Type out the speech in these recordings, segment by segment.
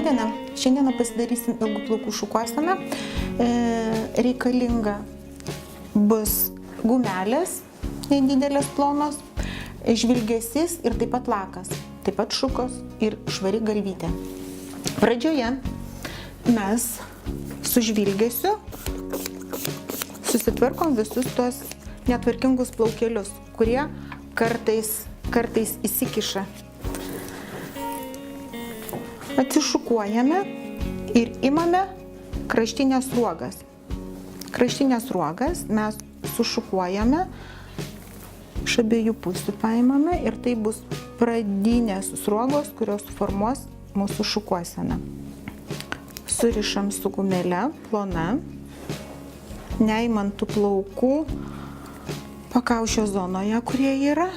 Labadiena, šiandieną pasidarysim ilgų plaukų šukuoseną. Reikalinga bus gumelės, nedidelės plonos, žvilgesys ir taip pat lakas, taip pat šukos ir švari galvytė. Pradžioje mes su žvilgesiu susitvarkom visus tuos netvarkingus plaukelius, kurie kartais įsikiša. Atsišukuojame ir imame kraštinės sruogas. Kraštinės sruogas mes sušukuojame, iš abiejų pusių paimame ir tai bus pradinės sruogos, kurios formuos mūsų šukuoseną. Surišam su gumele plona, neimant tų plaukų pakaušio zonoje, kurie yra.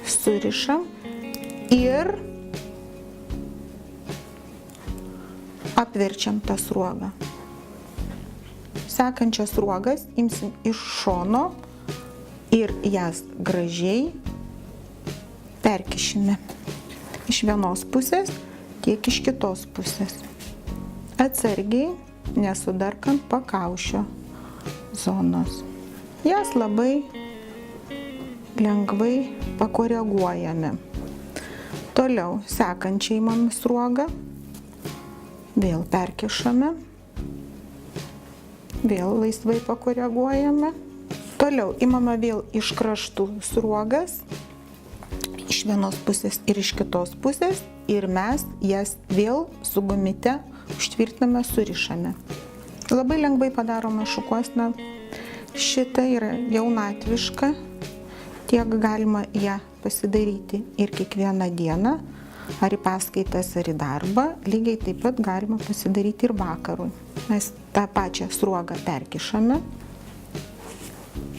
Surišam ir apverčiam tą sruogą. Sekančias sruogas imsim iš šono ir jas gražiai perkišime. Iš vienos pusės, tiek iš kitos pusės. Atsargiai, nesudarkant pakaušio zonos. Jas labai lengvai pakoreguojame. Toliau sekančiai imame sruogą. Vėl perkišame, vėl laisvai pakoreguojame. Toliau imame vėl iš kraštų sruogas, iš vienos pusės ir iš kitos pusės ir mes jas vėl su gumite užtvirtiname, surišame. Labai lengvai padarome šukuoseną. Šita yra jaunatviška, tiek galima ją pasidaryti ir kiekvieną dieną, ar į paskaitas, ar į darbą, lygiai taip pat galima pasidaryti ir vakarui. Mes tą pačią sruogą perkišame,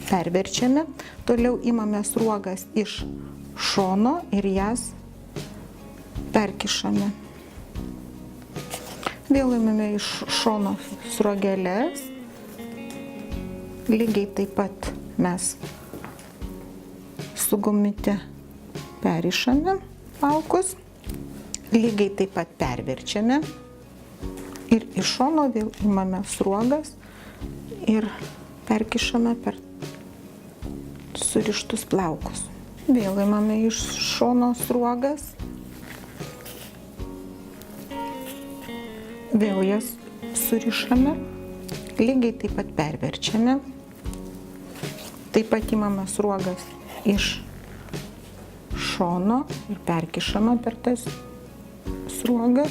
perverčiame, toliau imame sruogas iš šono ir jas perkišame. Vėl imame iš šono sruogeles, lygiai taip pat mes su gumite perišame plaukus. Lygiai taip pat perverčiame ir iš šono vėl imame sruogas ir perkišame per surištus plaukus. Vėl imame iš šono sruogas, vėl jas surišame, lygiai taip pat perverčiame, taip pat imame sruogas iš šono ir perkišame per tas sruogas,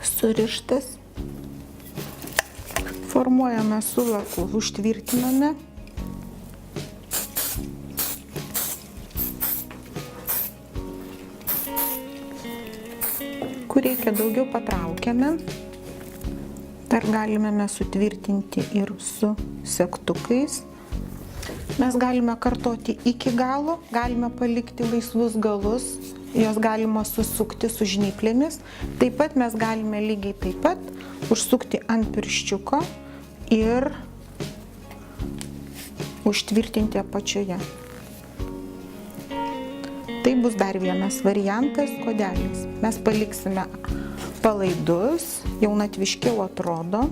surištas, formuojame su laku, užtvirtiname, kur reikia daugiau patraukiame, dar galime mes sutvirtinti ir su segtukais. Mes galime kartoti iki galo, galime palikti laisvus galus, jos galima susukti su žnyplėmis. Taip pat mes galime lygiai taip pat užsukti ant pirščiuko ir užtvirtinti apačioje. Tai bus dar vienas variantas kodelis. Mes paliksime palaidus, jaunatviškiau atrodo.